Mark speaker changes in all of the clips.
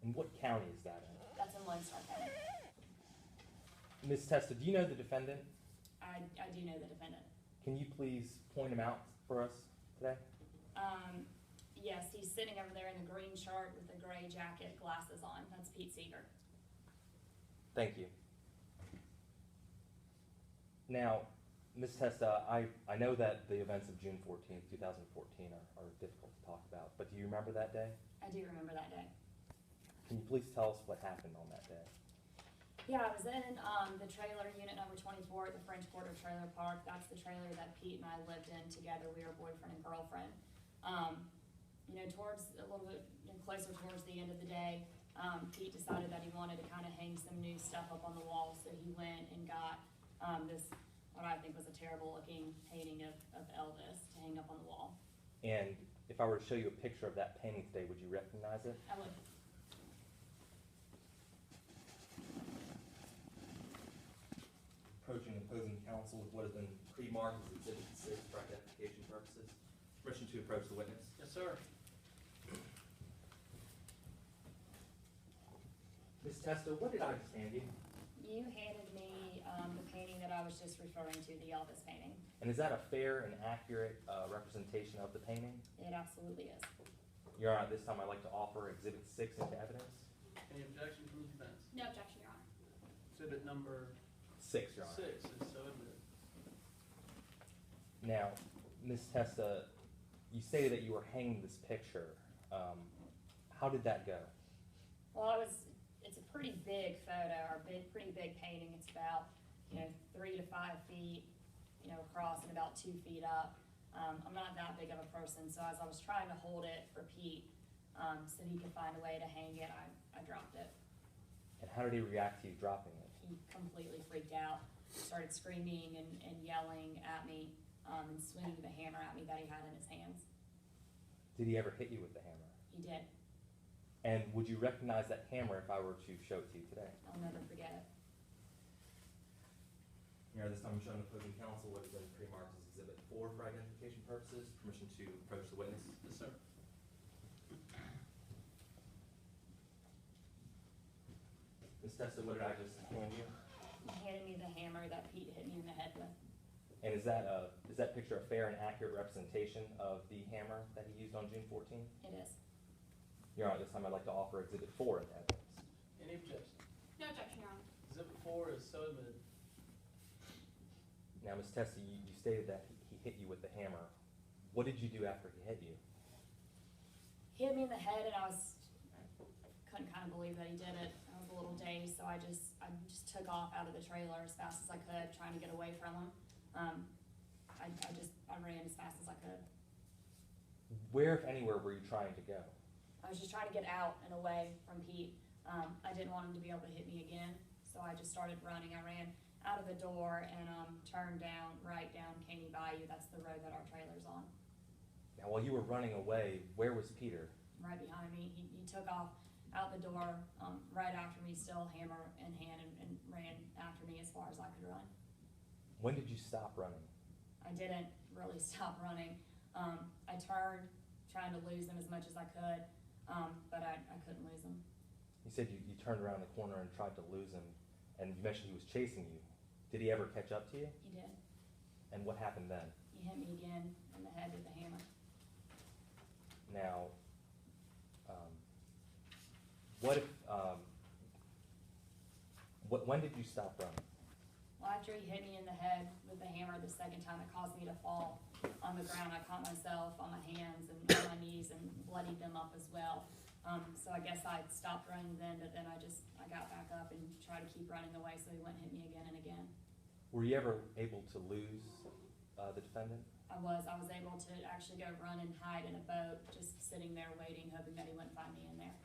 Speaker 1: And what county is that in?
Speaker 2: That's in Lone Star County.
Speaker 1: Ms. Testa, do you know the defendant?
Speaker 2: I do know the defendant.
Speaker 1: Can you please point him out for us today?
Speaker 2: Yes, he's sitting over there in the green shirt with the gray jacket, glasses on. That's Pete Seeger.
Speaker 1: Thank you. Now, Ms. Testa, I know that the events of June 14th, 2014 are difficult to talk about, but do you remember that day?
Speaker 2: I do remember that day.
Speaker 1: Can you please tell us what happened on that day?
Speaker 2: Yeah, I was in the trailer, unit number 24 at the French Quarter Trailer Park. That's the trailer that Pete and I lived in together. We were boyfriend and girlfriend. You know, towards a little bit closer towards the end of the day, Pete decided that he wanted to kind of hang some new stuff up on the wall, so he went and got this, what I think was a terrible looking painting of Elvis to hang up on the wall.
Speaker 1: And if I were to show you a picture of that painting today, would you recognize it?
Speaker 2: I would.
Speaker 1: Approaching opposing counsel with what has been pre-marked as Exhibit 6 for identification purposes. Permission to approach the witness.
Speaker 3: Yes, sir.
Speaker 1: Ms. Testa, what did I just hand you?
Speaker 2: You handed me the painting that I was just referring to, the Elvis painting.
Speaker 1: And is that a fair and accurate representation of the painting?
Speaker 2: It absolutely is.
Speaker 1: Your Honor, at this time I'd like to offer Exhibit 6 into evidence.
Speaker 3: Any objection from the defense?
Speaker 2: No objection, Your Honor.
Speaker 3: Exhibit number
Speaker 1: 6, Your Honor.
Speaker 3: 6 is so admitted.
Speaker 1: Now, Ms. Testa, you stated that you were hanging this picture. How did that go?
Speaker 2: Well, it's a pretty big photo, or pretty big painting. It's about, 3 to 5 feet, across and about 2 feet up. I'm not that big of a person, so as I was trying to hold it for Pete, so he could find a way to hang it, I dropped it.
Speaker 1: And how did he react to you dropping it?
Speaker 2: He completely freaked out, started screaming and yelling at me, and swinging the hammer at me that he had in his hands.
Speaker 1: Did he ever hit you with the hammer?
Speaker 2: He did.
Speaker 1: And would you recognize that hammer if I were to show it to you today?
Speaker 2: I'll never forget it.
Speaker 1: Your Honor, this time I'm showing opposing counsel what has been pre-marked as Exhibit 4 for identification purposes. Permission to approach the witness.
Speaker 3: Yes, sir.
Speaker 1: Ms. Testa, what did I just hand you?
Speaker 2: He handed me the hammer that Pete hit me in the head with.
Speaker 1: And is that picture a fair and accurate representation of the hammer that he used on June 14th?
Speaker 2: It is.
Speaker 1: Your Honor, this time I'd like to offer Exhibit 4 into evidence.
Speaker 3: Any objection?
Speaker 2: No objection, Your Honor.
Speaker 3: Exhibit 4 is so admitted.
Speaker 1: Now, Ms. Testa, you stated that he hit you with the hammer. What did you do after he hit you?
Speaker 2: He hit me in the head, and I couldn't kind of believe that he did it. I was a little dazed, so I just took off out of the trailer as fast as I could, trying to get away from him. I ran as fast as I could.
Speaker 1: Where, if anywhere, were you trying to go?
Speaker 2: I was just trying to get out and away from Pete. I didn't want him to be able to hit me again, so I just started running. I ran out of the door and turned right down Caney Bayou. That's the road that our trailer's on.
Speaker 1: Now, while you were running away, where was Peter?
Speaker 2: Right behind me. He took off out the door right after me, still hammer in hand, and ran after me as far as I could run.
Speaker 1: When did you stop running?
Speaker 2: I didn't really stop running. I turned, trying to lose him as much as I could, but I couldn't lose him.
Speaker 1: You said you turned around the corner and tried to lose him, and you mentioned he was chasing you. Did he ever catch up to you?
Speaker 2: He did.
Speaker 1: And what happened then?
Speaker 2: He hit me again in the head with the hammer.
Speaker 1: Now, when did you stop running?
Speaker 2: Well, after he hit me in the head with the hammer the second time, it caused me to fall on the ground. I caught myself on my hands and on my knees and bloodied them up as well. So I guess I stopped running then, but then I got back up and tried to keep running away so he wouldn't hit me again and again.
Speaker 1: Were you ever able to lose the defendant?
Speaker 2: I was able to actually go run and hide in a boat, just sitting there waiting, hoping that he wouldn't find me in there.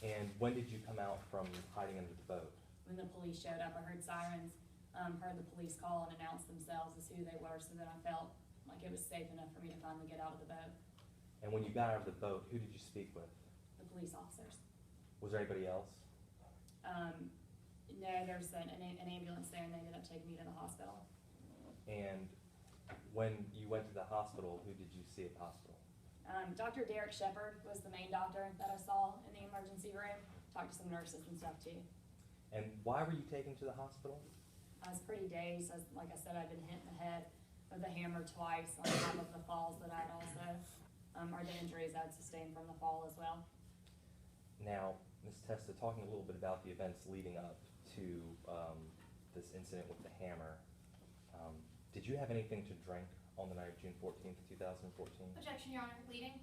Speaker 1: And when did you come out from hiding under the boat?
Speaker 2: When the police showed up, I heard sirens, heard the police call and announce themselves as who they were, so that I felt like it was safe enough for me to finally get out of the boat.
Speaker 1: And when you got out of the boat, who did you speak with?
Speaker 2: The police officers.
Speaker 1: Was there anybody else?
Speaker 2: No, there's an ambulance there, and they ended up taking me to the hospital.
Speaker 1: And when you went to the hospital, who did you see at the hospital?
Speaker 2: Dr. Derek Shepard was the main doctor that I saw in the emergency room. talked to some nurses and stuff too.
Speaker 1: And why were you taken to the hospital?
Speaker 2: I was pretty dazed, like I said, I'd been hit in the head with a hammer twice on top of the falls that I'd also, or the injuries I'd sustained from the fall as well.
Speaker 1: Now, Ms. Testa, talking a little bit about the events leading up to this incident with the hammer, did you have anything to drink on the night of June 14th, 2014?
Speaker 4: Objection, Your Honor. Leading.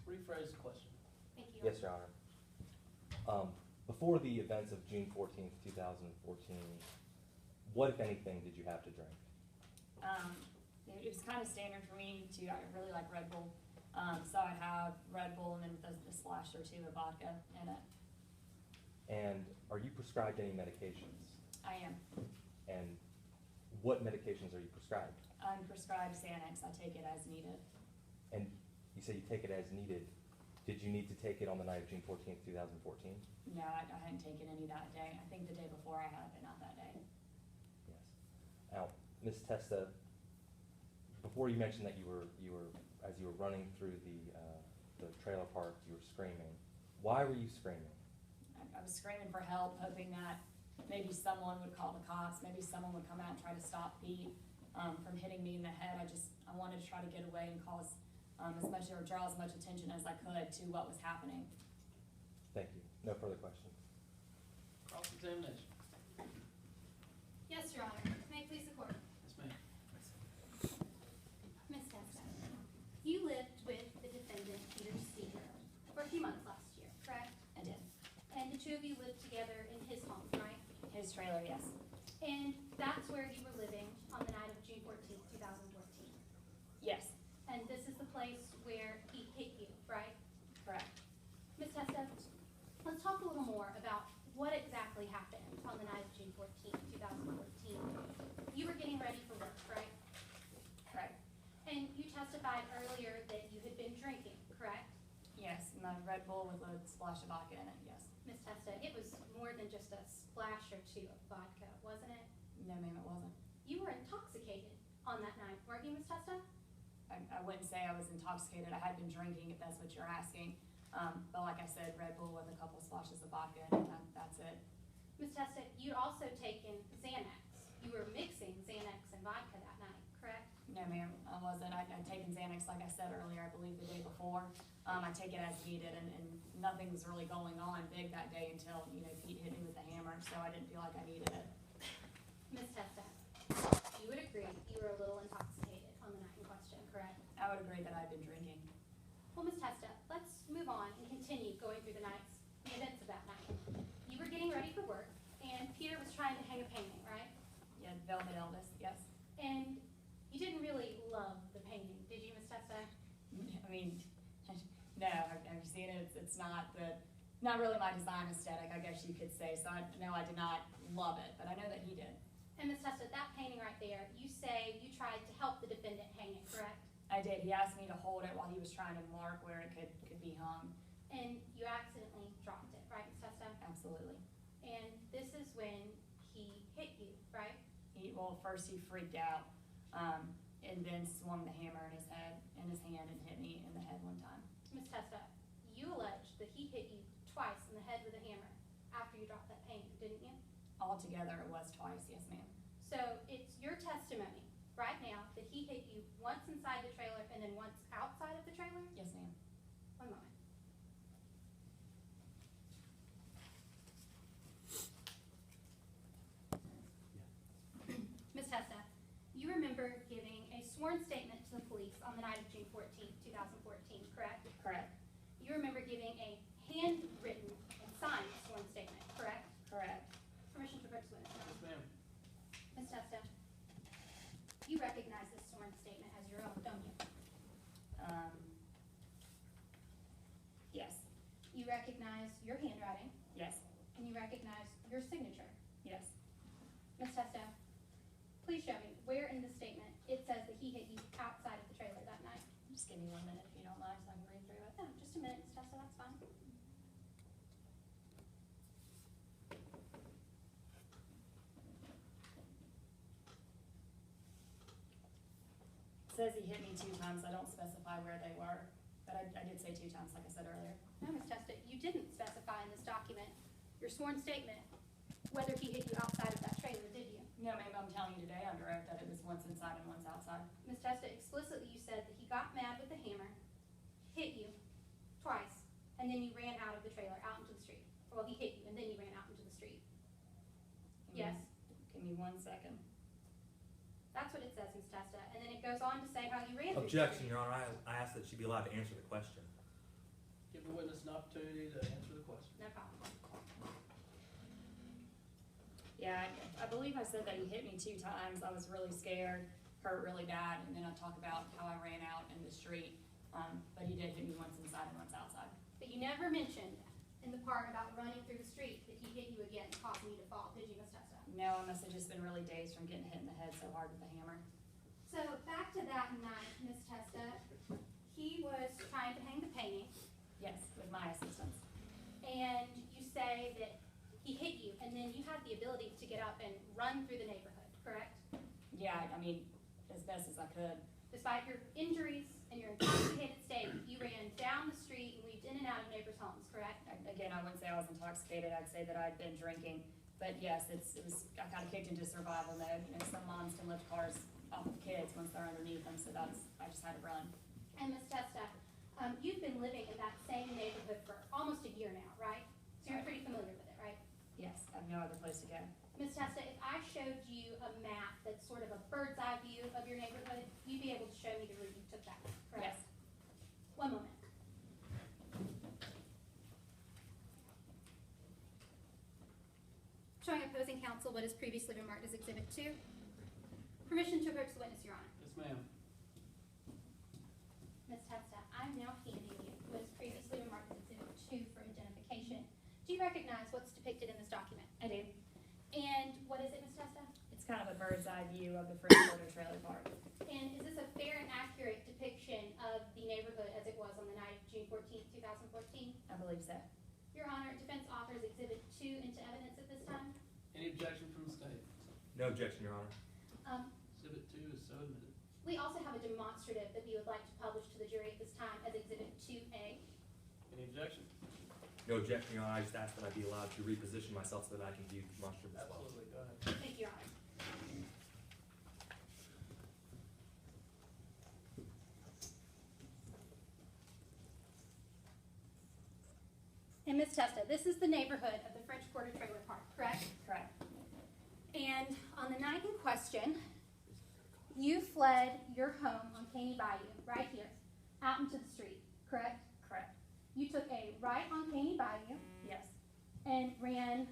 Speaker 3: Rephrase the question.
Speaker 4: Thank you.
Speaker 1: Yes, Your Honor. Before the events of June 14th, 2014, what, if anything, did you have to drink?
Speaker 2: It was kind of standard for me to, I really like Red Bull. So I'd have Red Bull and then a splash or two of vodka in it.
Speaker 1: And are you prescribed any medications?
Speaker 2: I am.
Speaker 1: And what medications are you prescribed?
Speaker 2: I'm prescribed Xanax. I take it as needed.
Speaker 1: And you say you take it as needed. Did you need to take it on the night of June 14th, 2014?
Speaker 2: No, I hadn't taken any that day. I think the day before I had, but not that day.
Speaker 1: Yes. Now, Ms. Testa, before you mentioned that you were as you were running through the trailer park, you were screaming. Why were you screaming?
Speaker 2: I was screaming for help, hoping that maybe someone would call the cops, maybe someone would come out and try to stop Pete from hitting me in the head. I wanted to try to get away and cause as much or draw as much attention as I could to what was happening.
Speaker 1: Thank you. No further questions.
Speaker 3: Cross-examination.
Speaker 4: Yes, Your Honor. May it please the court.
Speaker 3: Yes, ma'am.
Speaker 4: Ms. Testa, you lived with the defendant, Peter Seeger, for a few months last year, correct?
Speaker 2: I did.
Speaker 4: And the two of you lived together in his home, right?
Speaker 2: His trailer, yes.
Speaker 4: And that's where you were living on the night of June 14th, 2014.
Speaker 2: Yes,
Speaker 4: And this is the place where he hit you, right?
Speaker 2: correct.
Speaker 4: Ms. Testa, let's talk a little more about what exactly happened on the night of June 14th, 2014. You were getting ready for work, right?
Speaker 2: Correct.
Speaker 4: And you testified earlier that you had been drinking, correct?
Speaker 2: Yes, my Red Bull with a splash of vodka in it, yes.
Speaker 4: Ms. Testa, it was more than just a splash or two of vodka, wasn't it?
Speaker 2: No, ma'am, it wasn't.
Speaker 4: You were intoxicated on that night, weren't you, Ms. Testa?
Speaker 2: I wouldn't say I was intoxicated. I had been drinking, if that's what you're asking. But like I said, Red Bull with a couple splashes of vodka in it, that's it.
Speaker 4: Ms. Testa, you'd also taken Xanax. You were mixing Xanax and vodka that night, correct?
Speaker 2: No, ma'am, I wasn't. I'd taken Xanax, like I said earlier, I believe the day before. I take it as needed, and nothing was really going on big that day until, Pete hit me with the hammer, so I didn't feel like I needed it.
Speaker 4: Ms. Testa, you would agree you were a little intoxicated on the night in question, correct?
Speaker 2: I would agree that I'd been drinking.
Speaker 4: Well, Ms. Testa, let's move on and continue going through the events of that night. You were getting ready for work, and Peter was trying to hang a painting, right?
Speaker 2: Yeah, Velvet Elvis, yes.
Speaker 4: And you didn't really love the painting, did you, Ms. Testa?
Speaker 2: I mean, no, have you seen it? It's not really my design aesthetic, I guess you could say. So no, I did not love it, but I know that he did.
Speaker 4: And Ms. Testa, that painting right there, you say you tried to help the defendant hang it, correct?
Speaker 2: I did. He asked me to hold it while he was trying to mark where it could be hung.
Speaker 4: And you accidentally dropped it, right, Ms. Testa?
Speaker 2: Absolutely.
Speaker 4: And this is when he hit you, right?
Speaker 2: First he freaked out, and then swung the hammer in his hand and hit me in the head one time.
Speaker 4: Ms. Testa, you allege that he hit you twice in the head with a hammer after you dropped that painting, didn't you?
Speaker 2: Altogether, it was twice, yes, ma'am.
Speaker 4: So it's your testimony right now that he hit you once inside the trailer and then once outside of the trailer?
Speaker 2: Yes, ma'am.
Speaker 4: One moment. Ms. Testa, you remember giving a sworn statement to the police on the night of June 14th, 2014, correct?
Speaker 2: Correct.
Speaker 4: You remember giving a handwritten and signed sworn statement, correct?
Speaker 2: Correct.
Speaker 4: Permission to approach the witness.
Speaker 3: Yes, ma'am.
Speaker 4: Ms. Testa, you recognize this sworn statement as your own, don't you?
Speaker 2: Yes.
Speaker 4: You recognize your handwriting,
Speaker 2: Yes.
Speaker 4: and you recognize your signature.
Speaker 2: Yes.
Speaker 4: Ms. Testa, please show me where in the statement it says that he hit you outside of the trailer that night.
Speaker 2: Just give me 1 minute if you don't mind so I can read through it.
Speaker 4: No, just a minute, Ms. Testa, that's fine.
Speaker 2: It says he hit me 2 times. I don't specify where they were, but I did say 2 times, like I said earlier.
Speaker 4: No, Ms. Testa, your sworn statement whether he hit you outside of that trailer, did you?
Speaker 2: No, ma'am, I'm telling you today under oath that it was once inside and once outside.
Speaker 4: Ms. Testa, explicitly you said that he got mad with the hammer, hit you twice, and then you ran out of the trailer, out into the street. Well, he hit you, and then you ran out into the street. Yes?
Speaker 2: Give me 1 second.
Speaker 4: That's what it says, Ms. Testa, and then it goes on to say how you ran through the
Speaker 5: Objection,
Speaker 4: street.
Speaker 5: Your Honor. I ask that she be allowed to answer the question.
Speaker 3: Give the witness an opportunity to answer the question.
Speaker 4: No problem.
Speaker 2: Yeah, I believe I said that he hit me 2 times. I was really scared, hurt really bad, and then I talk about how I ran out in the street. But he did hit me once inside and once outside.
Speaker 4: But you never mentioned in the part about running through the street that he hit you again, causing you to fall, did you, Ms. Testa?
Speaker 2: No, I must have just been really dazed from getting hit in the head so hard with the hammer.
Speaker 4: So back to that night, Ms. Testa, he was trying to hang the painting,
Speaker 2: Yes, with my assistance.
Speaker 4: and you say that he hit you, and then you had the ability to get up and run through the neighborhood, correct?
Speaker 2: Yeah, I mean, as best as I could.
Speaker 4: Despite your injuries and your intoxicated state, you ran down the street and weaved in and out of neighbors' homes, correct?
Speaker 2: Again, I wouldn't say I was intoxicated. I'd say that I'd been drinking. But yes, it was, I kind of kicked into survival mode. You know, some moms can lift cars off of kids once they're underneath them, so I just had to run.
Speaker 4: And Ms. Testa, you've been living in that same neighborhood for almost a year now, right? So you're pretty familiar with it, right?
Speaker 2: Yes, I have no other place to go.
Speaker 4: Ms. Testa, if I showed you a map that's sort of a bird's eye view of your neighborhood, you'd be able to show me the route you took that, correct?
Speaker 2: Yes.
Speaker 4: One moment. Showing opposing counsel what is previously remarked as Exhibit 2. Permission to approach the witness, Your Honor.
Speaker 3: Yes, ma'am.
Speaker 4: Ms. Testa, I'm now handing you what is previously remarked as Exhibit 2 for identification. Do you recognize what's depicted in this document?
Speaker 2: I do.
Speaker 4: And what is it, Ms. Testa?
Speaker 2: It's kind of a bird's eye view of the French Quarter Trailer Park.
Speaker 4: And is this a fair and accurate depiction of the neighborhood as it was on the night of June 14th, 2014?
Speaker 2: I believe so.
Speaker 4: Your Honor, defense offers Exhibit 2 into evidence at this time.
Speaker 3: Any objection from the state?
Speaker 5: No objection, Your Honor.
Speaker 3: Exhibit 2 is so admitted.
Speaker 4: We also have a demonstrative that we would like to publish to the jury at this time as Exhibit 2A.
Speaker 3: Any objection?
Speaker 5: No objection, Your Honor. I just ask that I be allowed to reposition myself so that I can view the demonstrative as well.
Speaker 3: Absolutely, go ahead.
Speaker 4: Thank you, Your Honor. And Ms. Testa, this is the neighborhood of the French Quarter Trailer Park, correct?
Speaker 2: Correct.
Speaker 4: And on the night in question, you fled your home on Caney Bayou, right here, out into the street, correct?
Speaker 2: Correct.
Speaker 4: You took a right on Caney Bayou
Speaker 2: Yes.
Speaker 4: and ran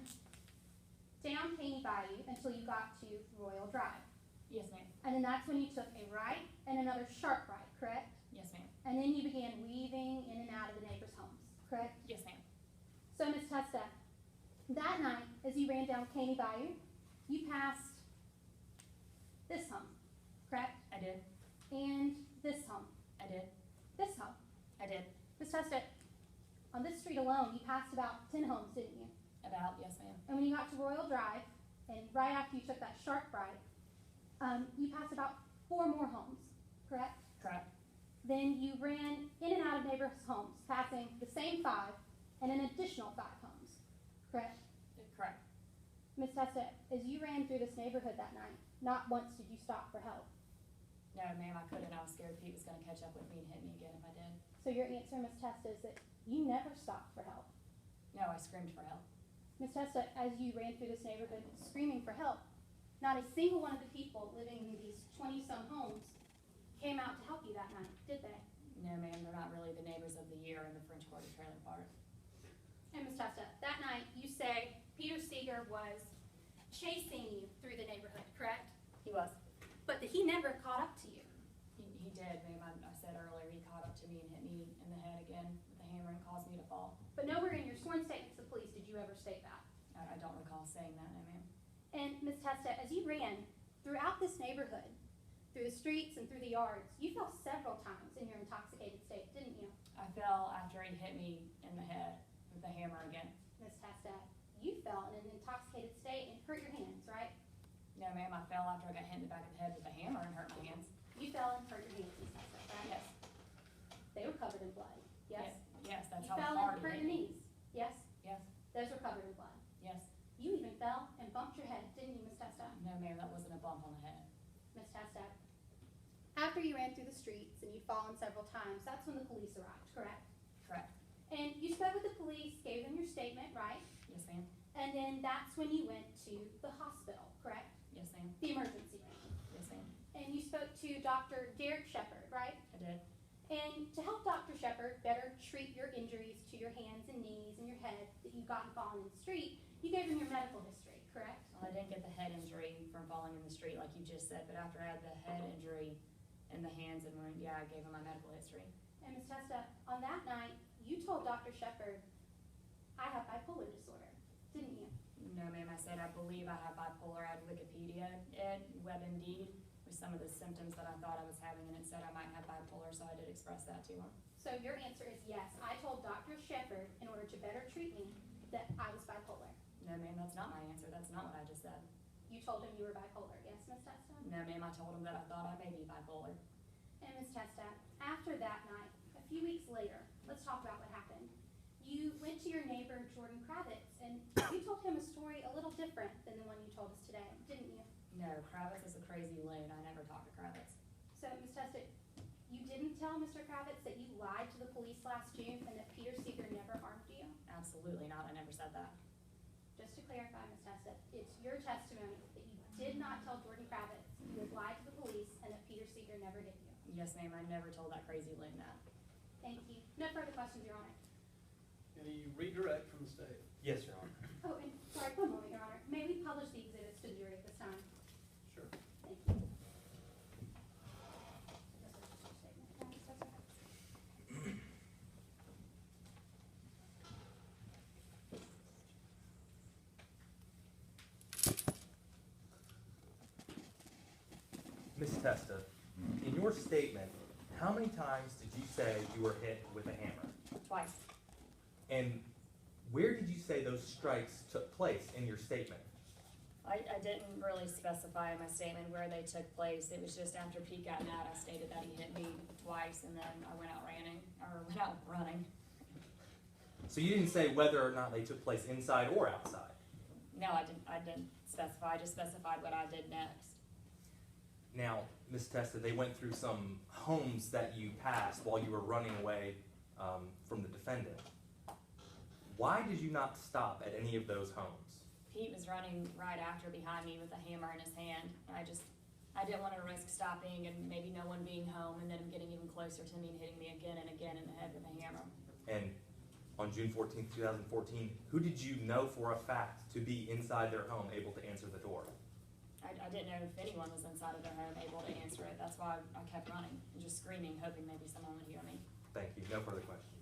Speaker 4: down Caney Bayou until you got to Royal Drive.
Speaker 2: Yes, ma'am.
Speaker 4: And then that's when you took a right and another sharp right, correct?
Speaker 2: Yes, ma'am.
Speaker 4: And then you began weaving in and out of the neighbors' homes, correct?
Speaker 2: Yes, ma'am.
Speaker 4: So, Ms. Testa, that night, as you ran down Caney Bayou, you passed this home, correct?
Speaker 2: I did.
Speaker 4: And this home,
Speaker 2: I did.
Speaker 4: this home.
Speaker 2: I did.
Speaker 4: Ms. Testa, on this street alone, you passed about 10 homes, didn't you?
Speaker 2: About, yes, ma'am.
Speaker 4: And when you got to Royal Drive, and right after you took that sharp right, you passed about 4 more homes, correct?
Speaker 2: Correct.
Speaker 4: Then you ran in and out of neighbors' homes, passing the same 5 and an additional 5 homes, correct?
Speaker 2: Correct.
Speaker 4: Ms. Testa, as you ran through this neighborhood that night, not once did you stop for help.
Speaker 2: No, ma'am, I couldn't. I was scared Pete was going to catch up with me and hit me again if I did.
Speaker 4: So your answer, Ms. Testa, is that you never stopped for help.
Speaker 2: No, I screamed for help.
Speaker 4: Ms. Testa, as you ran through this neighborhood screaming for help, not a single one of the people living in these 20-some homes came out to help you that night, did they?
Speaker 2: No, ma'am, they're not really the neighbors of the year in the French Quarter Trailer Park.
Speaker 4: And Ms. Testa, that night you say Peter Seeger was chasing you through the neighborhood, correct?
Speaker 2: He was.
Speaker 4: But that he never caught up to you.
Speaker 2: He did, ma'am. I said earlier he caught up to me and hit me in the head again with the hammer and caused me to fall.
Speaker 4: But nowhere in your sworn statement to the police did you ever state that.
Speaker 2: I don't recall saying that, no, ma'am.
Speaker 4: And Ms. Testa, as you ran throughout this neighborhood, through the streets and through the yards, you fell several times in your intoxicated state, didn't you?
Speaker 2: I fell after he hit me in the head with the hammer again.
Speaker 4: Ms. Testa, you fell in an intoxicated state and hurt your hands, right?
Speaker 2: No, ma'am, I fell after I got hit in the back of the head with the hammer and hurt my hands.
Speaker 4: You fell and hurt your hands, Ms. Testa, right?
Speaker 2: Yes.
Speaker 4: They were covered in blood, yes?
Speaker 2: Yes, that's
Speaker 4: You
Speaker 2: how
Speaker 4: fell
Speaker 2: hard
Speaker 4: and
Speaker 2: he
Speaker 4: hurt
Speaker 2: hit
Speaker 4: your
Speaker 2: me.
Speaker 4: knees, yes?
Speaker 2: Yes.
Speaker 4: Those were covered in blood.
Speaker 2: No, ma'am, that wasn't a bump on the head.
Speaker 4: Miss Testa, after you ran through the streets and you'd fallen several times, that's when the police arrived, correct?
Speaker 2: Correct.
Speaker 4: And you spoke with the police, gave them your statement, right?
Speaker 2: Yes, ma'am.
Speaker 4: And then that's when you went to the hospital, correct?
Speaker 2: Yes, ma'am.
Speaker 4: The emergency room.
Speaker 2: Yes, ma'am.
Speaker 4: And you spoke to Dr. Derek Shepard, right?
Speaker 2: I did.
Speaker 4: And to help Dr. Shepard better treat your injuries to your hands and knees and your head that you got falling in the street, you gave him your medical history, correct?
Speaker 2: Well, I didn't get the head injury from falling in the street like you just said, but after I had the head injury and the hands and wound, yeah, I gave him my medical history.
Speaker 4: And Ms. Testa, on that night, you told Dr. Shepard, I have bipolar disorder, didn't you?
Speaker 2: No, ma'am, I said I believe I have bipolar. I had Wikipedia and WebMD with some of the symptoms that I thought I was having, and it said I might have bipolar, so I did express that to him.
Speaker 4: So your answer is yes, I told Dr. Shepard, in order to better treat me, that I was bipolar.
Speaker 2: No, ma'am, that's not my answer. That's not what I just said.
Speaker 4: You told him you were bipolar, yes, Ms. Testa?
Speaker 2: No, ma'am, I told him that I thought I may be bipolar.
Speaker 4: And Ms. Testa, after that night, a few weeks later, let's talk about what happened. You went to your neighbor, Jordan Kravitz, and you told him a story a little different than the one you told us today, didn't you?
Speaker 2: No, Kravitz is a crazy loon. I never talked to Kravitz.
Speaker 4: So, Ms. Testa, you didn't tell Mr. Kravitz that you lied to the police last June and that Peter Seeger never harmed you?
Speaker 2: Absolutely not. I never said that.
Speaker 4: Just to clarify, Ms. Testa, it's your testimony that you did not tell Jordan Kravitz you had lied to the police and that Peter Seeger never hit you.
Speaker 2: Yes, ma'am, I never told that crazy loon that.
Speaker 4: Thank you. No further questions, Your Honor.
Speaker 3: Any redirect from the state?
Speaker 1: Yes, Your Honor.
Speaker 4: Oh, and sorry, one moment, Your Honor. May we publish the exhibits to the jury at this time?
Speaker 3: Sure.
Speaker 4: Thank you. This is just your statement.
Speaker 1: Ms. Testa, in your statement, how many times did you say you were hit with a hammer?
Speaker 2: Twice.
Speaker 1: And where did you say those strikes took place in your statement?
Speaker 2: I didn't really specify in my statement where they took place. It was just after Pete got mad, I stated that he hit me twice, and then I went out running.
Speaker 1: So you didn't say whether or not they took place inside or outside?
Speaker 2: No, I didn't specify. I just specified what I did next.
Speaker 1: Now, Ms. Testa, they went through some homes that you passed while you were running away from the defendant. Why did you not stop at any of those homes?
Speaker 2: Pete was running right after behind me with a hammer in his hand. I didn't want to risk stopping and maybe no one being home and then him getting even closer to me and hitting me again and again in the head with a hammer.
Speaker 1: And on June 14th, 2014, who did you know for a fact to be inside their home able to answer the door?
Speaker 2: I didn't know if anyone was inside of their home able to answer it. That's why I kept running and just screaming, hoping maybe someone would hear me.
Speaker 1: Thank you. No further questions.